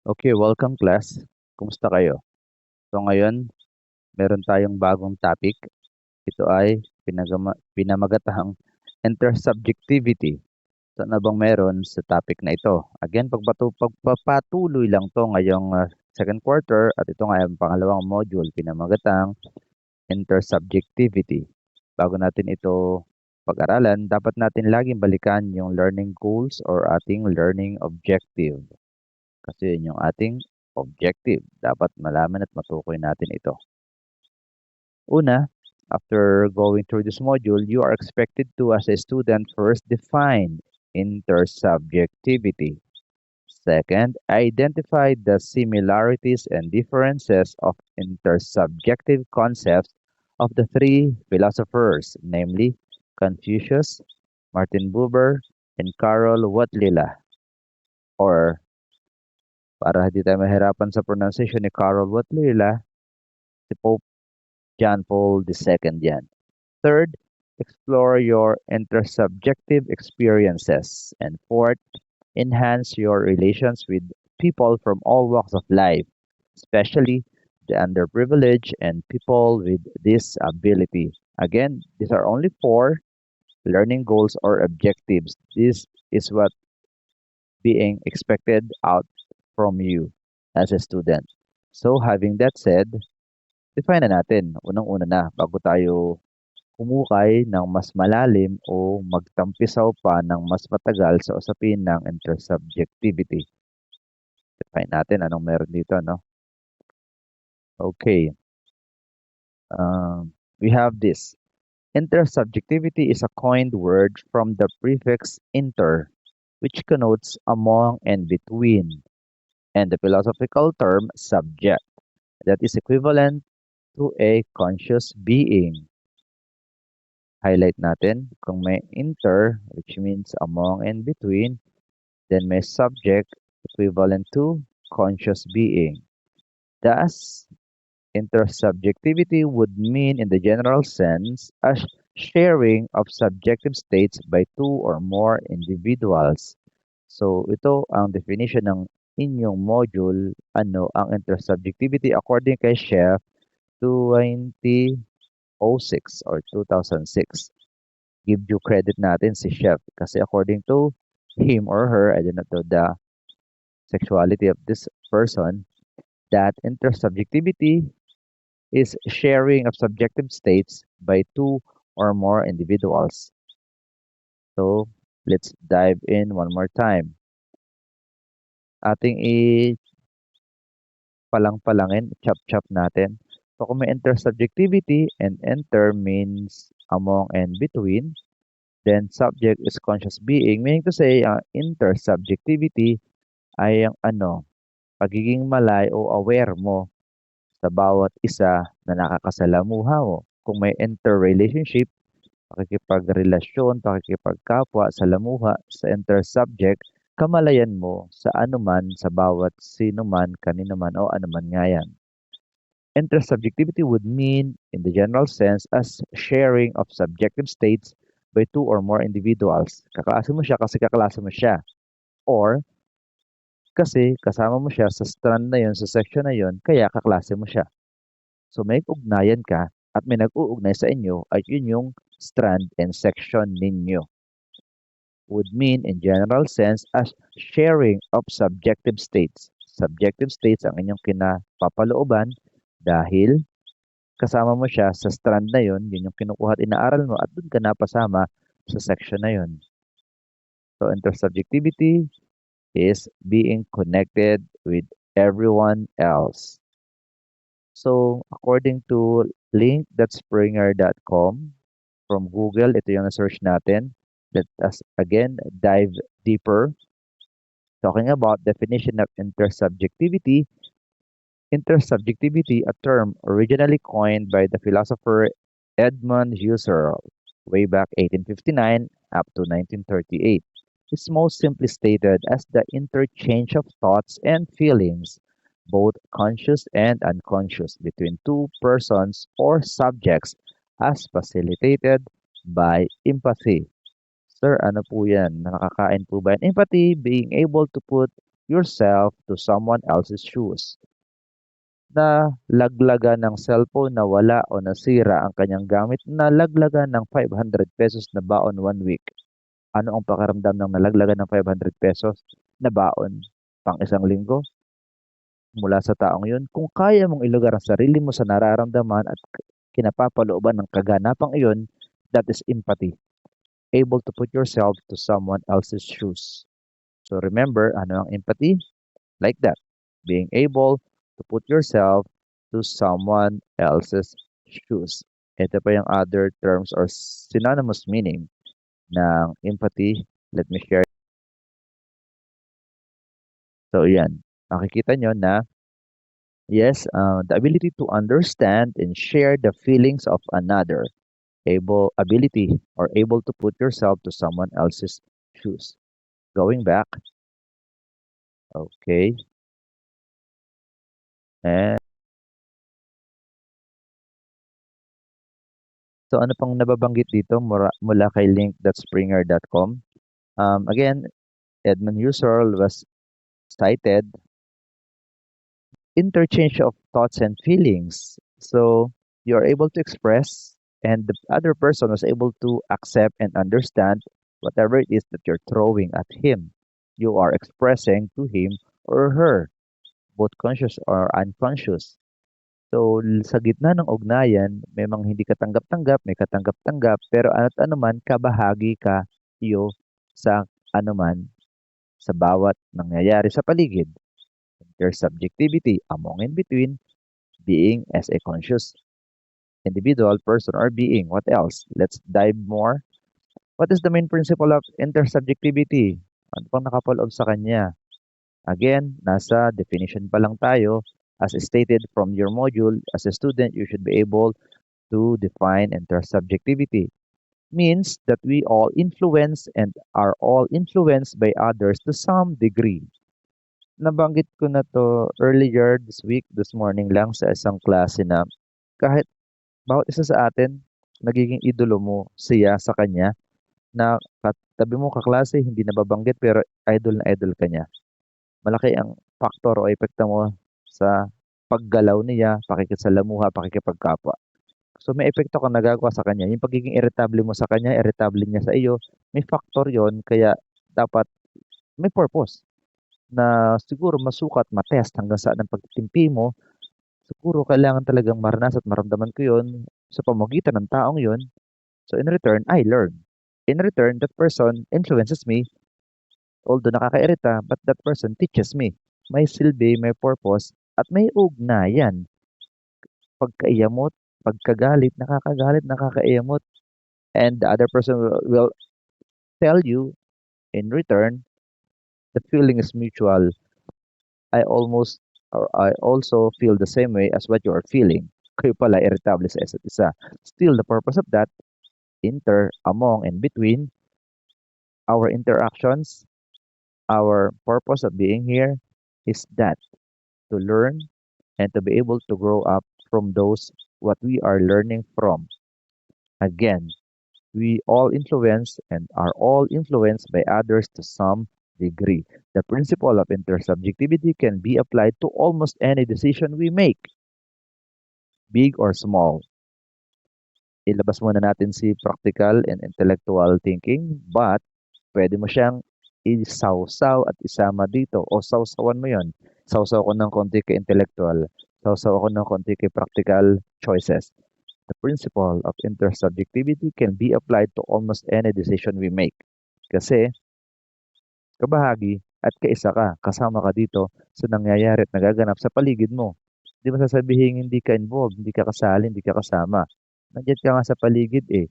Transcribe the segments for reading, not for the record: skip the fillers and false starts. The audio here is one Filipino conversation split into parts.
Okay, welcome class. Kumusta kayo? So ngayon, meron tayong bagong topic. Ito ay pinamagatahang intersubjectivity. So ano bang meron sa topic na ito? Again, pagpapatuloy lang to ngayong second quarter at ito nga ang pangalawang module, pinamagatahang intersubjectivity. Bago natin ito pag-aralan, dapat natin laging balikan yung learning goals or ating learning objective. Kasi yun yung ating objective. Dapat malaman at matukoy natin ito. Una, after going through this module, you are expected to, as a student, first define intersubjectivity. Second, identify the similarities and differences of intersubjective concepts of the three philosophers, namely Confucius, Martin Buber, and Karol Wojtyla, or para hindi tayo mahirapan sa pronunciation ni Karol Wojtyla, si Pope John Paul II yan. Third, explore your intersubjective experiences. And fourth, enhance your relations with people from all walks of life, especially the underprivileged and people with disability. Again, these are only four learning goals or objectives. This is what being expected out from you as a student. So having that said, define na natin. Unang-una na, bago tayo humukay ng mas malalim o magtampisaw pa ng mas matagal sa usapin ng intersubjectivity. Define natin anong meron dito, no? Okay. We have this. Intersubjectivity is a coined word from the prefix inter, which connotes among and between, and the philosophical term subject, that is equivalent to a conscious being. Highlight natin, kung may inter, which means among and between, then may subject equivalent to conscious being. Thus, intersubjectivity would mean in the general sense a sharing of subjective states by two or more individuals. So, ito ang definition ng inyong module, ano ang intersubjectivity according kay Chef 2006 or 2006. Give due credit natin si Chef kasi according to him or her, I don't know the sexuality of this person, that intersubjectivity is sharing of subjective states by two or more individuals. So, let's dive in one more time. Ating palang-palangin, chop-chop natin. So, kung may intersubjectivity and inter means among and between, then subject is conscious being, meaning to say, intersubjectivity ay ang pagiging malay o aware mo sa bawat isa na nakakasalamuha mo. Kung may interrelationship, pakikipagrelasyon, pakikipagkapwa, salamuha sa intersubject, kamalayan mo sa anuman, sa bawat sino man, kanino man, o anuman nga yan. Intersubjectivity would mean, in the general sense, as sharing of subjective states by two or more individuals. Kaklase mo siya kasi kaklase mo siya. Or, kasi kasama mo siya sa strand na yun, sa section na yun, kaya kaklase mo siya. So may ugnayan ka at may nag-uugnay sa inyo at yun yung strand and section ninyo. Would mean in general sense as sharing of subjective states. Subjective states ang inyong kinapapalooban dahil kasama mo siya sa strand na yun, yun yung kinukuha at inaaral mo at dun ka napasama sa section na yun. So intersubjectivity is being connected with everyone else. So, according to link.springer.com from Google, ito yung na-search natin. Let us again dive deeper. Talking about definition of intersubjectivity. Intersubjectivity, a term originally coined by the philosopher Edmund Husserl way back 1859 up to 1938, is most simply stated as the interchange of thoughts and feelings, both conscious and unconscious, between two persons or subjects as facilitated by empathy. Sir, ano po yan? Nakakain po ba yan? Empathy, being able to put yourself to someone else's shoes. Nalaglagan ng cellphone na wala o nasira ang kanyang gamit, nalaglagan ng ₱500 na baon 1 week. Ano ang pakiramdam ng nalaglagan ng ₱500 na baon pang isang linggo mula sa taong yun? Kung kaya mong ilugar ang sarili mo sa nararamdaman at kinapapalooban ng kaganapang iyon, that is empathy. Able to put yourself to someone else's shoes. So remember, ano ang empathy? Like that. Being able to put yourself to someone else's shoes. Ito pa yung other terms or synonymous meaning ng empathy. Let me share. So, yan. Makikita nyo na, yes, the ability to understand and share the feelings of another. Ability or able to put yourself to someone else's shoes. Going back. Okay. And so ano pang nababanggit dito mula kay link.springer.com? Again, Edmund Husserl was cited interchange of thoughts and feelings. So you are able to express, and the other person was able to accept and understand whatever it is that you're throwing at him. You are expressing to him or her, both conscious or unconscious. So, sa gitna ng ugnayan, may mga hindi katanggap-tanggap, may katanggap-tanggap, pero ano't ano man, kabahagi ka iyo sa anuman sa bawat nangyayari sa paligid. There's subjectivity among and between being as a conscious individual, person, or being. What else? Let's dive more. What is the main principle of intersubjectivity? Ano pang nakapaloob sa kanya? Again, nasa definition pa lang tayo. As stated from your module, as a student, you should be able to define intersubjectivity. Means that we all influence and are all influenced by others to some degree. Nabanggit ko na to earlier this morning lang sa isang klase na kahit bawat isa sa atin, nagiging idolo mo siya sa kanya na katabi mo kaklase, hindi nababanggit pero idol na idol ka niya. Malaki ang faktor o epekto mo sa paggalaw niya, pakikisalamuha, pakikipagkapwa. So may epekto kang nagagawa sa kanya. Yung pagiging irritable mo sa kanya, irritable niya sa iyo, may factor yon kaya dapat may purpose na siguro masukat, matest hanggang saan ang pagtitimpi mo. Siguro kailangan talagang maranasan at maramdaman ko yon sa pamamagitan ng taong yon. So in return, I learn. In return, that person influences me, although nakakairita, but that person teaches me. May silbi, may purpose, at may ugnayan. Pagkaiyamot, pagkagalit, nakakaiyamot. And the other person will tell you in return, the feeling is mutual. I also feel the same way as what you are feeling. Kayo pala irritable sa isa't isa. Still, the purpose of that, among, and between our interactions, our purpose of being here is that to learn and to be able to grow up from those what we are learning from. Again, we all influence and are all influenced by others to some degree. The principle of intersubjectivity can be applied to almost any decision we make, big or small. Ilabas muna natin si practical and intellectual thinking, but pwede mo siyang isawsaw at isama dito o sawsawan mo yon. Sawsaw ko ng konti kay intellectual, sawsaw ako ng konti kay practical choices. The principle of intersubjectivity can be applied to almost any decision we make. Kasi kabahagi at kaisa ka, kasama ka dito sa nangyayari at nagaganap sa paligid mo. Hindi mo sasabihin hindi ka involved, hindi ka kasali, hindi ka kasama. Nandiyan ka nga sa paligid eh.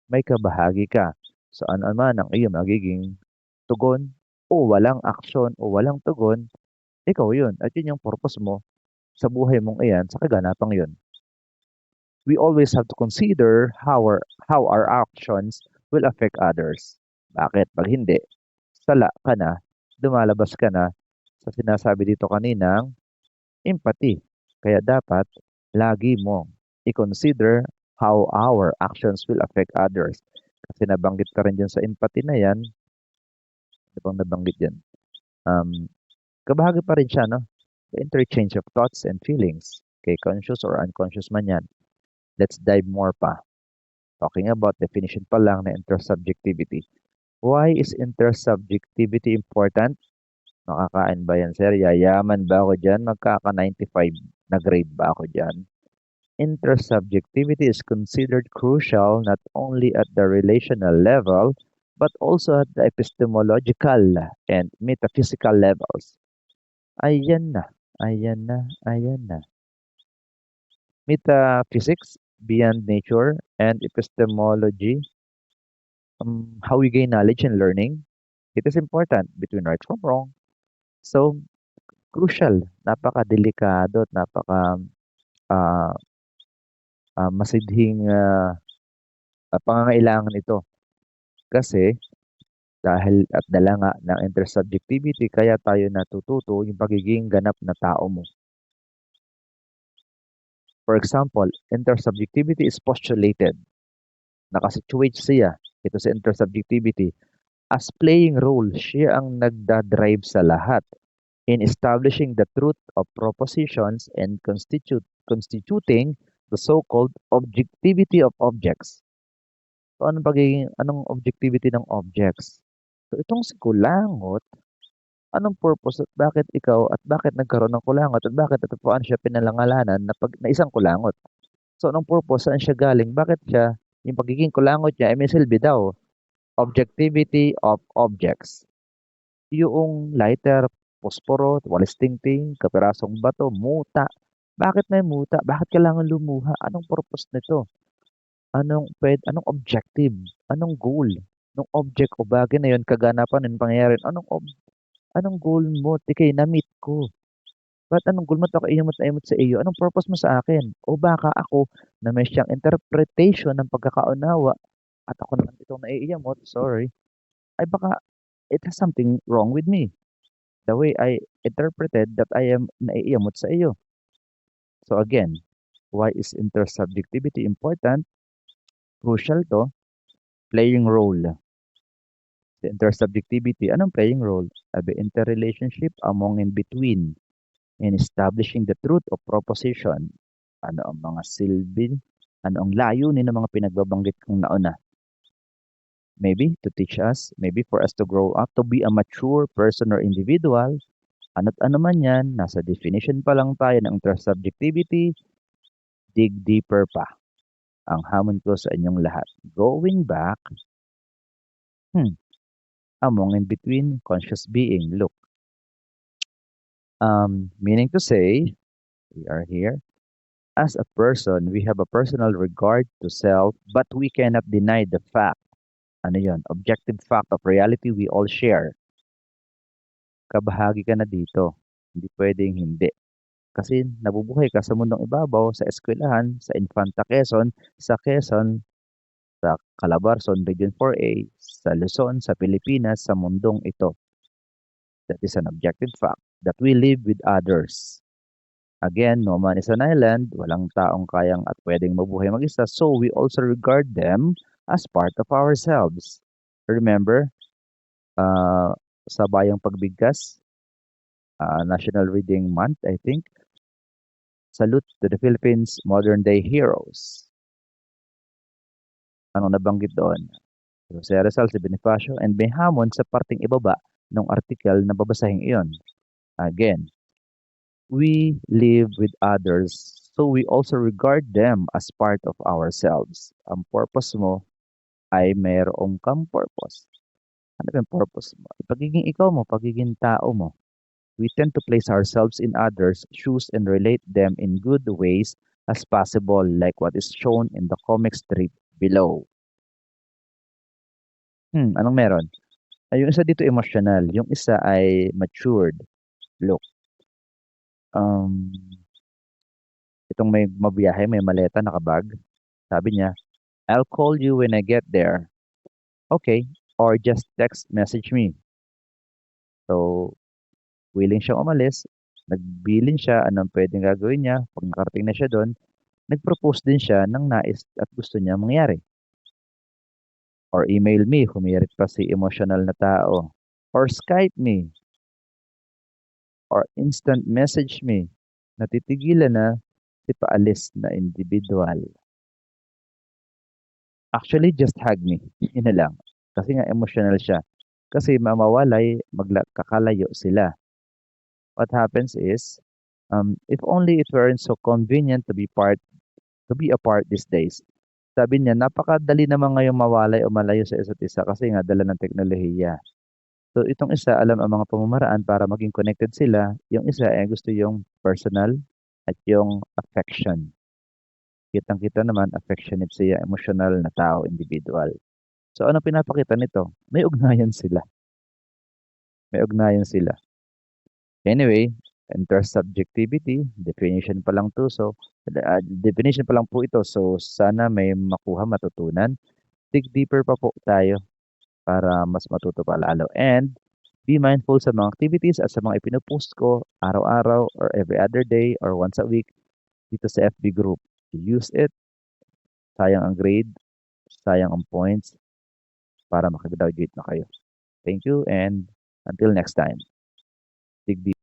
May kabahagi ka. So ano man ang iyong magiging tugon o walang aksyon o walang tugon, ikaw yun. At yun yung purpose mo sa buhay mong iyan, sa kaganapang yun. We always have to consider how our actions will affect others. Bakit? Pag hindi, sala ka na, lumalabas ka na sa sinasabi dito kaninang empathy. Kaya dapat lagi mo i-consider how our actions will affect others. Kasi nabanggit ka rin dyan sa empathy na yan. Ano bang nabanggit yan? Kabahagi pa rin siya, no? The interchange of thoughts and feelings. Okay, conscious or unconscious man yan. Let's dive more pa. Talking about definition pa lang na intersubjectivity. Why is intersubjectivity important? Makakain ba yan, sir? Yayaman ba ako dyan? Magkaka-95 na grade ba ako dyan? Intersubjectivity is considered crucial not only at the relational level, but also at the epistemological and metaphysical levels. Ayan na, ayan na, ayan na. Metaphysics, beyond nature, and epistemology, how we gain knowledge and learning, it is important between right from wrong. So, crucial, napaka-delikado at ah, masidhing pangangailangan ito. Kasi dahil at dala nga ng intersubjectivity kaya tayo natututo yung pagiging ganap na tao mo. For example, intersubjectivity is postulated. Nakasituate siya, ito sa intersubjectivity, as playing role, siya ang nagdadrive sa lahat in establishing the truth of propositions and constituting the so-called objectivity of objects. So, anong objectivity ng objects? So, itong si Kulangot, anong purpose at bakit ikaw at bakit nagkaroon ng kulangot at bakit ito po siya pinalangalanan na isang kulangot? So, anong purpose? Saan siya galing? Bakit siya, yung pagiging kulangot niya, ay may silbi daw. Objectivity of objects. Yung lighter, posporo, walis tingting, kapirasong bato, muta. Bakit may muta? Bakit kailangan lumuha? Anong purpose nito? Anong objective? Anong goal? Nung object o bagay na yun, kaganapan ng pangyayari, anong goal mo? Tikay, na-meet ko. Ba't anong goal mo? Ako iyamot na iyamot sa iyo. Anong purpose mo sa akin? O baka ako na may siyang interpretation ng pagkakaunawa at ako naman itong naiiyamot, sorry, ay baka it has something wrong with me. The way I interpreted that I am naiiyamot sa iyo. So again, why is intersubjectivity important? Crucial to, playing role. The intersubjectivity, anong playing role? Sabi, interrelationship among and between in establishing the truth of proposition. Ano ang mga silbi? Ano ang layunin ng mga pinagbabanggit kong nauna? Maybe to teach us, maybe for us to grow up, to be a mature person or individual. Ano't ano man yan, nasa definition pa lang tayo ng intersubjectivity, dig deeper pa. Ang hamon ko sa inyong lahat. Going back, among and between conscious being. Look, meaning to say, we are here. As a person, we have a personal regard to self, but we cannot deny the fact. Ano yun? Objective fact of reality we all share. Kabahagi ka na dito. Hindi pwedeng hindi. Kasi nabubuhay ka sa mundong ibabaw, sa eskwelahan, sa Infanta Quezon, sa Calabarzon, Region 4A, sa Luzon, sa Pilipinas, sa mundong ito. That is an objective fact that we live with others. Again, no man is an island, walang taong kayang at pwedeng mabuhay mag-isa, so we also regard them as part of ourselves. Remember, sa Bayang Pagbigkas, National Reading Month, I think, salute to the Philippines modern-day heroes. Anong nabanggit doon? Si Jose Rizal, si Bonifacio, and may hamon sa parting ibaba ng article na babasahin iyon. Again, we live with others, so we also regard them as part of ourselves. Ang purpose mo ay mayroong kang purpose. Ano ba yung purpose mo? Pagiging ikaw mo, pagiging tao mo. We tend to place ourselves in others' shoes and relate them in good ways as possible, like what is shown in the comic strip below. Anong meron? Yung isa dito emotional, yung isa ay matured. Look, um, itong may mabiyahe, may maleta, nakabag. Sabi niya, I'll call you when I get there. Okay, or just text message me. So, willing siyang umalis, nagbilin siya anong pwedeng gagawin niya. Pag nakarating na siya doon, nag-propose din siya ng nais at gusto niya mangyari. Or email me, humirit pa si emotional na tao. Or Skype me. or instant message me. Natitigilan na si paalis na individual. Actually, just hug me. Yun na lang. Kasi nga emotional siya. Kasi mamawalay, kakalayo sila. What happens is, if only it weren't so convenient to be apart these days. Sabi niya, napakadali naman ngayong mawalay o malayo sa isa't isa kasi nga dala ng teknolohiya. So itong isa, alam ang mga pamamaraan para maging connected sila. Yung isa ay gusto yung personal at yung affection. Kitang-kita naman, affectionate siya, emotional na tao, individual. So ano pinapakita nito? May ugnayan sila. May ugnayan sila. Anyway, intersubjectivity, definition pa lang to. So, definition pa lang po ito. So, sana may makuha, matutunan. Dig deeper pa po tayo para mas matuto pa lalo. And be mindful sa mga activities at sa mga ipinopost ko araw-araw or every other day or once a week dito sa FB group. Use it. Sayang ang grade, sayang ang points para makagraduate na kayo. Thank you and until next time. Dig deeper.